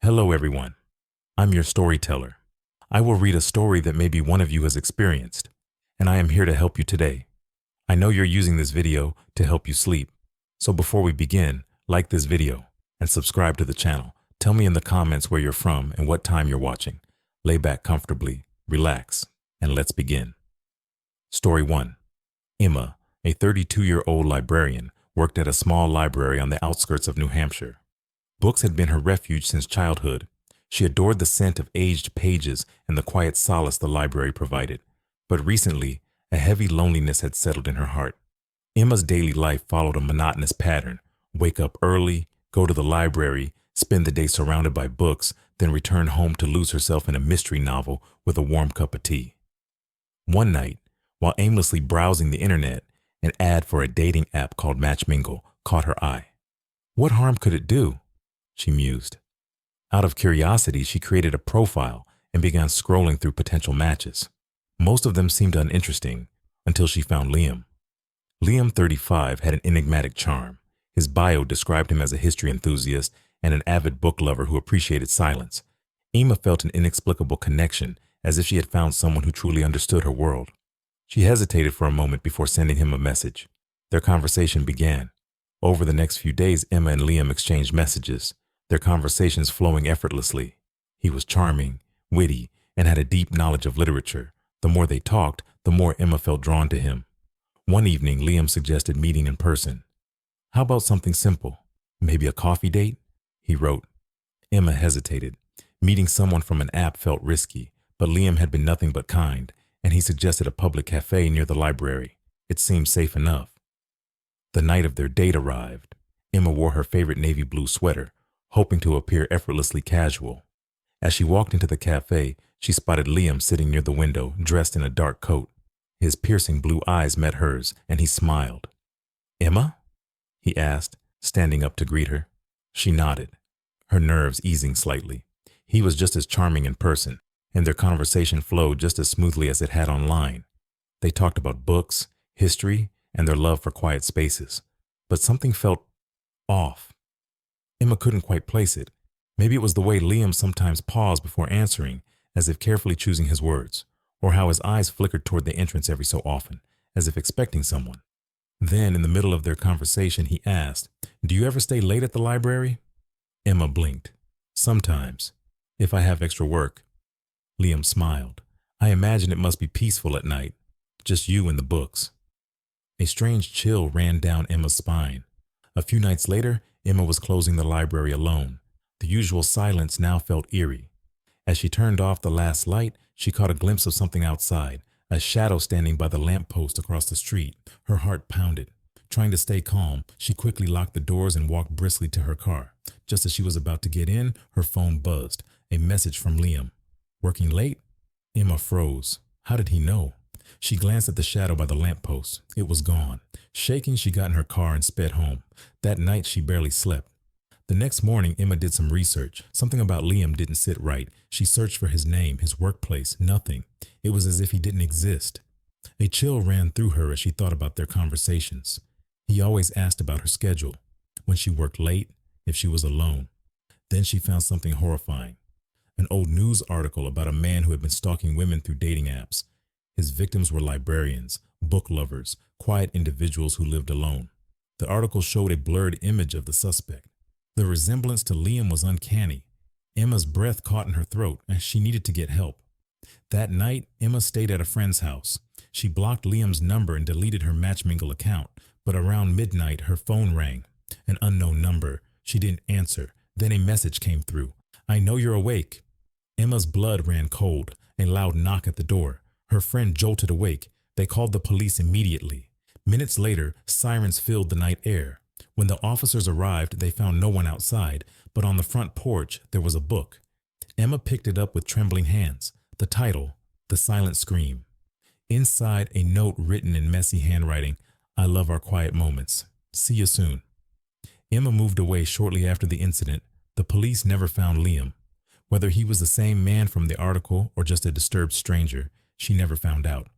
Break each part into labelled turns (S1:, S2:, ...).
S1: Hello, everyone. I'm your storyteller. I will read a story that maybe one of you has experienced, and I am here to help you today. I know you're using this video to help you sleep. So before we begin, like this video and subscribe to the channel. Tell me in the comments where you're from and what time you're watching. Lay back comfortably, relax, and let's begin. Story 1. Emma, a 32-year-old librarian, worked at a small library on the outskirts of New Hampshire. Books had been her refuge since childhood. She adored the scent of aged pages and the quiet solace the library provided. But recently, a heavy loneliness had settled in her heart. Emma's daily life followed a monotonous pattern. Wake up early, go to the library, spend the day surrounded by books, then return home to lose herself in a mystery novel with a warm cup of tea. One night, while aimlessly browsing the internet, an ad for a dating app called Matchmingle caught her eye. What harm could it do? She mused. Out of curiosity, she created a profile and began scrolling through potential matches. Most of them seemed uninteresting until she found Liam. Liam, 35, had an enigmatic charm. His bio described him as a history enthusiast and an avid book lover who appreciated silence. Emma felt an inexplicable connection, as if she had found someone who truly understood her world. She hesitated for a moment before sending him a message. Their conversation began. Over the next few days, Emma and Liam exchanged messages, their conversations flowing effortlessly. He was charming, witty, and had a deep knowledge of literature. The more they talked, the more Emma felt drawn to him. One evening, Liam suggested meeting in person. "How about something simple? Maybe a coffee date?" he wrote. Emma hesitated. Meeting someone from an app felt risky, but Liam had been nothing but kind, and he suggested a public cafe near the library. It seemed safe enough. The night of their date arrived. Emma wore her favorite navy blue sweater, hoping to appear effortlessly casual. As she walked into the cafe, she spotted Liam sitting near the window, dressed in a dark coat. His piercing blue eyes met hers, and he smiled. "Emma?" he asked, standing up to greet her. She nodded, her nerves easing slightly. He was just as charming in person, and their conversation flowed just as smoothly as it had online. They talked about books, history, and their love for quiet spaces. But something felt off. Emma couldn't quite place it. Maybe it was the way Liam sometimes paused before answering, as if carefully choosing his words, or how his eyes flickered toward the entrance every so often, as if expecting someone. Then, in the middle of their conversation, he asked, "Do you ever stay late at the library?" Emma blinked. "Sometimes, if I have extra work." Liam smiled. "I imagine it must be peaceful at night, just you and the books." A strange chill ran down Emma's spine. A few nights later, Emma was closing the library alone. The usual silence now felt eerie. As she turned off the last light, she caught a glimpse of something outside, a shadow standing by the lamppost across the street. Her heart pounded. Trying to stay calm, she quickly locked the doors and walked briskly to her car. Just as she was about to get in, her phone buzzed. A message from Liam. "Working late?" Emma froze. How did he know? She glanced at the shadow by the lamppost. It was gone. Shaking, she got in her car and sped home. That night, she barely slept. The next morning, Emma did some research. Something about Liam didn't sit right. She searched for his name, his workplace, nothing. It was as if he didn't exist. A chill ran through her as she thought about their conversations. He always asked about her schedule, when she worked late, if she was alone. Then she found something horrifying. An old news article about a man who had been stalking women through dating apps. His victims were librarians, book lovers, quiet individuals who lived alone. The article showed a blurred image of the suspect. The resemblance to Liam was uncanny. Emma's breath caught in her throat, and she needed to get help. That night, Emma stayed at a friend's house. She blocked Liam's number and deleted her Matchmingle account, but around midnight, her phone rang. An unknown number. She didn't answer. Then a message came through. "I know you're awake." Emma's blood ran cold. A loud knock at the door. Her friend jolted awake. They called the police immediately. Minutes later, sirens filled the night air. When the officers arrived, they found no one outside, but on the front porch, there was a book. Emma picked it up with trembling hands. The title, The Silent Scream. Inside, a note written in messy handwriting, "I love our quiet moments. See you soon." Emma moved away shortly after the incident. The police never found Liam. Whether he was the same man from the article or just a disturbed stranger, she never found out.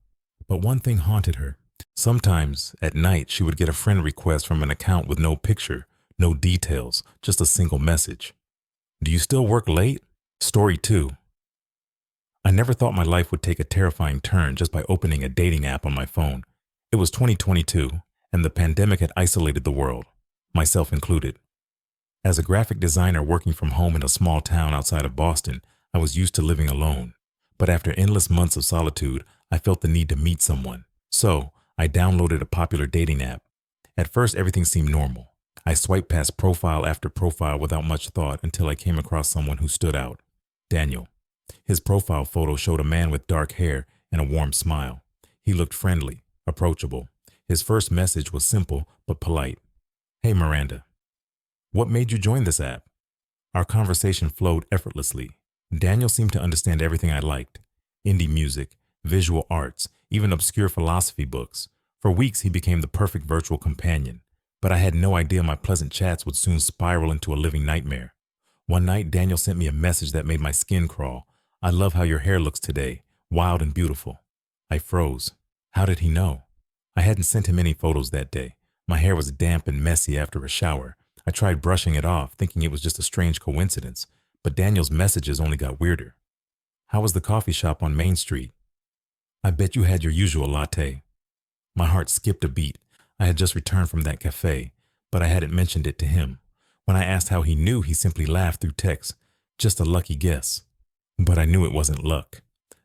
S1: But one thing haunted her. Sometimes, at night, she would get a friend request from an account with no picture, no details, just a single message. Do you still work late? Story 2. I never thought my life would take a terrifying turn just by opening a dating app on my phone. It was 2022, and the pandemic had isolated the world, myself included. As a graphic designer working from home in a small town outside of Boston, I was used to living alone. But after endless months of solitude, I felt the need to meet someone. So, I downloaded a popular dating app. At first, everything seemed normal. I swiped past profile after profile without much thought until I came across someone who stood out. Daniel. His profile photo showed a man with dark hair and a warm smile. He looked friendly, approachable. His first message was simple but polite. Hey Miranda, what made you join this app? Our conversation flowed effortlessly. Daniel seemed to understand everything I liked. Indie music, visual arts, even obscure philosophy books. For weeks he became the perfect virtual companion. But I had no idea my pleasant chats would soon spiral into a living nightmare. One night Daniel sent me a message that made my skin crawl. I love how your hair looks today, wild and beautiful. I froze. How did he know? I hadn't sent him any photos that day. My hair was damp and messy after a shower. I tried brushing it off, thinking it was just a strange coincidence, but Daniel's messages only got weirder. How was the coffee shop on Main Street? I bet you had your usual latte. My heart skipped a beat. I had just returned from that cafe, but I hadn't mentioned it to him. When I asked how he knew, he simply laughed through text. Just a lucky guess. But I knew it wasn't luck.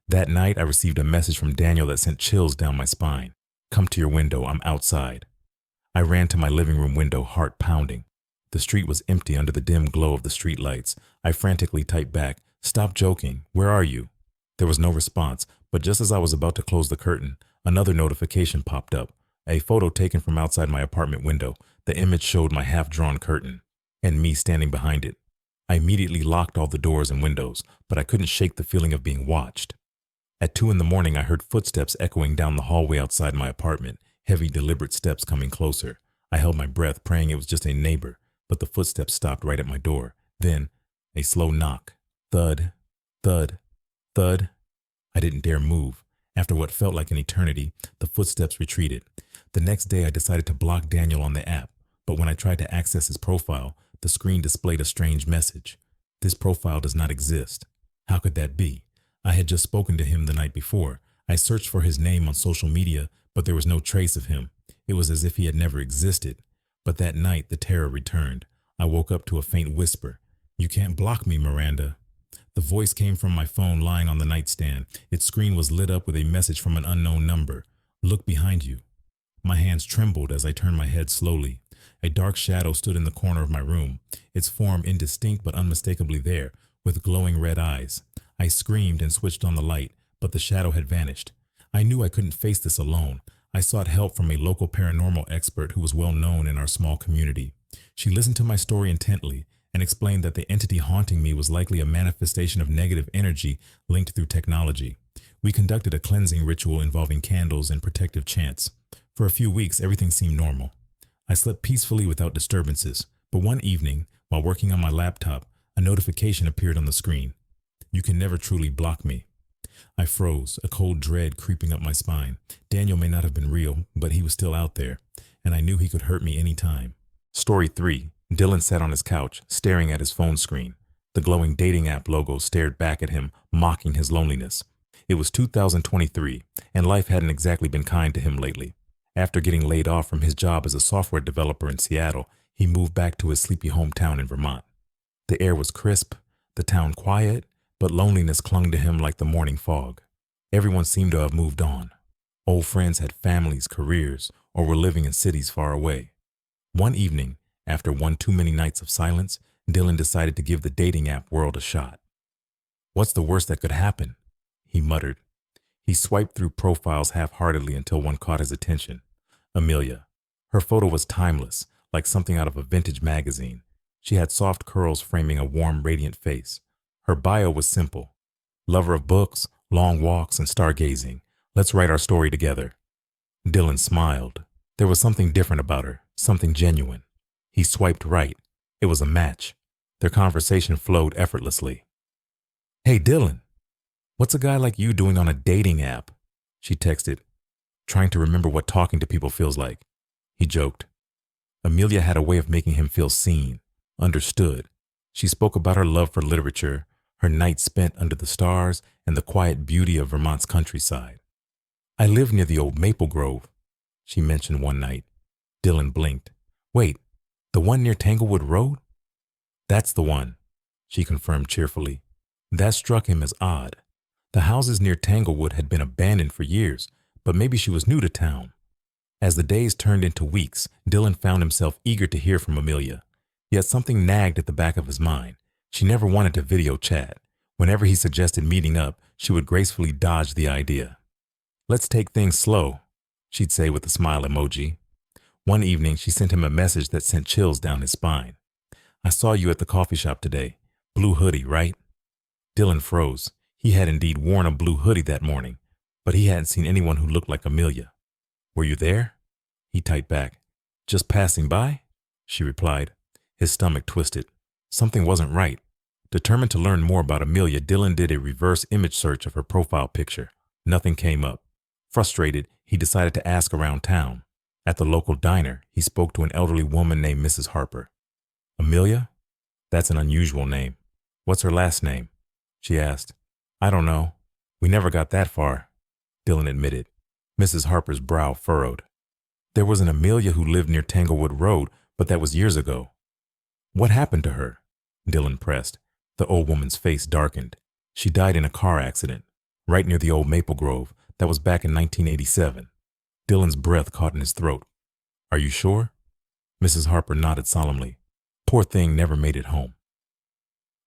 S1: That night, I received a message from Daniel that sent chills down my spine. Come to your window, I'm outside. I ran to my living room window, heart pounding. The street was empty under the dim glow of the streetlights. I frantically typed back, stop joking, where are you? There was no response, but just as I was about to close the curtain, another notification popped up. A photo taken from outside my apartment window. The image showed my half-drawn curtain, and me standing behind it. I immediately locked all the doors and windows, but I couldn't shake the feeling of being watched. At 2 a.m, I heard footsteps echoing down the hallway outside my apartment, heavy, deliberate steps coming closer. I held my breath, praying it was just a neighbor, but the footsteps stopped right at my door. Then, a slow knock. Thud, thud, thud. I didn't dare move. After what felt like an eternity, the footsteps retreated. The next day, I decided to block Daniel on the app, but when I tried to access his profile, the screen displayed a strange message. This profile does not exist. How could that be? I had just spoken to him the night before. I searched for his name on social media, but there was no trace of him. It was as if he had never existed. But that night, the terror returned. I woke up to a faint whisper. You can't block me, Miranda. The voice came from my phone lying on the nightstand. Its screen was lit up with a message from an unknown number. Look behind you. My hands trembled as I turned my head slowly. A dark shadow stood in the corner of my room, its form indistinct but unmistakably there, with glowing red eyes. I screamed and switched on the light, but the shadow had vanished. I knew I couldn't face this alone. I sought help from a local paranormal expert who was well known in our small community. She listened to my story intently and explained that the entity haunting me was likely a manifestation of negative energy linked through technology. We conducted a cleansing ritual involving candles and protective chants. For a few weeks, everything seemed normal. I slept peacefully without disturbances, but one evening, while working on my laptop, a notification appeared on the screen. You can never truly block me. I froze, a cold dread creeping up my spine. Daniel may not have been real, but he was still out there, and I knew he could hurt me any time. Story 3. Dylan sat on his couch, staring at his phone screen. The glowing dating app logo stared back at him, mocking his loneliness. It was 2023, and life hadn't exactly been kind to him lately. After getting laid off from his job as a software developer in Seattle, he moved back to his sleepy hometown in Vermont. The air was crisp, the town quiet, but loneliness clung to him like the morning fog. Everyone seemed to have moved on. Old friends had families, careers, or were living in cities far away. One evening, after one too many nights of silence, Dylan decided to give the dating app world a shot. What's the worst that could happen? He muttered. He swiped through profiles half-heartedly until one caught his attention. Amelia. Her photo was timeless, like something out of a vintage magazine. She had soft curls framing a warm, radiant face. Her bio was simple. Lover of books, long walks, and stargazing. Let's write our story together. Dylan smiled. There was something different about her, something genuine. He swiped right. It was a match. Their conversation flowed effortlessly. Hey, Dylan. What's a guy like you doing on a dating app? She texted, trying to remember what talking to people feels like. He joked. Amelia had a way of making him feel seen, understood. She spoke about her love for literature, her nights spent under the stars, and the quiet beauty of Vermont's countryside. I live near the old maple grove, she mentioned one night. Dylan blinked. Wait, the one near Tanglewood Road? That's the one, she confirmed cheerfully. That struck him as odd. The houses near Tanglewood had been abandoned for years, but maybe she was new to town. As the days turned into weeks, Dylan found himself eager to hear from Amelia. Yet something nagged at the back of his mind. She never wanted to video chat. Whenever he suggested meeting up, she would gracefully dodge the idea. Let's take things slow, she'd say with a smile emoji. One evening, she sent him a message that sent chills down his spine. I saw you at the coffee shop today. Blue hoodie, right? Dylan froze. He had indeed worn a blue hoodie that morning, but he hadn't seen anyone who looked like Amelia. Were you there? He typed back. Just passing by? She replied. His stomach twisted. Something wasn't right. Determined to learn more about Amelia, Dylan did a reverse image search of her profile picture. Nothing came up. Frustrated, he decided to ask around town. At the local diner, he spoke to an elderly woman named Mrs. Harper. Amelia? That's an unusual name. What's her last name? She asked. I don't know. We never got that far, Dylan admitted. Mrs. Harper's brow furrowed. There was an Amelia who lived near Tanglewood Road, but that was years ago. What happened to her? Dylan pressed. The old woman's face darkened. She died in a car accident, right near the old maple grove. That was back in 1987. Dylan's breath caught in his throat. Are you sure? Mrs. Harper nodded solemnly. Poor thing never made it home.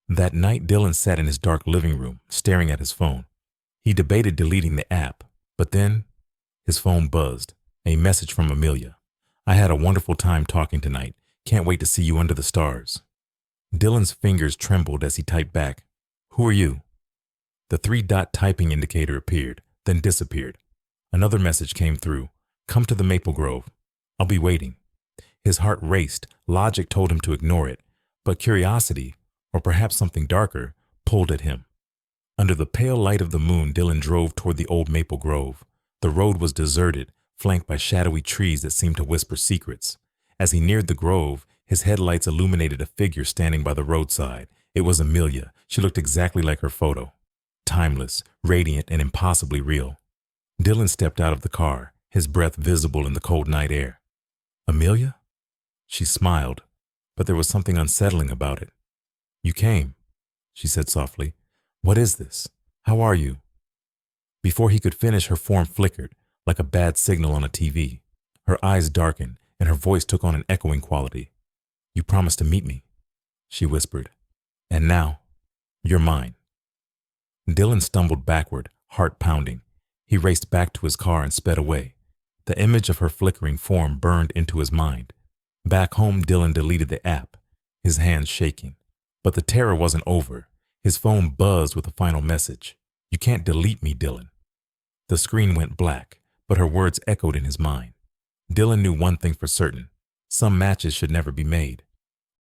S1: That night, Dylan sat in his dark living room, staring at his phone. He debated deleting the app, but then his phone buzzed. A message from Amelia. I had a wonderful time talking tonight. Can't wait to see you under the stars. Dylan's fingers trembled as he typed back. Who are you? The 3-dot typing indicator appeared, then disappeared. Another message came through. Come to the Maple Grove. I'll be waiting. His heart raced. Logic told him to ignore it, but curiosity, or perhaps something darker, pulled at him. Under the pale light of the moon, Dylan drove toward the old maple grove. The road was deserted, flanked by shadowy trees that seemed to whisper secrets. As he neared the grove, his headlights illuminated a figure standing by the roadside. It was Amelia. She looked exactly like her photo. Timeless, radiant, and impossibly real. Dylan stepped out of the car, his breath visible in the cold night air. Amelia? She smiled, but there was something unsettling about it. You came, she said softly. What is this? How are you? Before he could finish, her form flickered, like a bad signal on a TV. Her eyes darkened, and her voice took on an echoing quality. You promised to meet me, she whispered. And now, you're mine. Dylan stumbled backward, heart pounding. He raced back to his car and sped away. The image of her flickering form burned into his mind. Back home, Dylan deleted the app, his hands shaking. But the terror wasn't over. His phone buzzed with a final message. You can't delete me, Dylan. The screen went black, but her words echoed in his mind. Dylan knew one thing for certain. Some matches should never be made.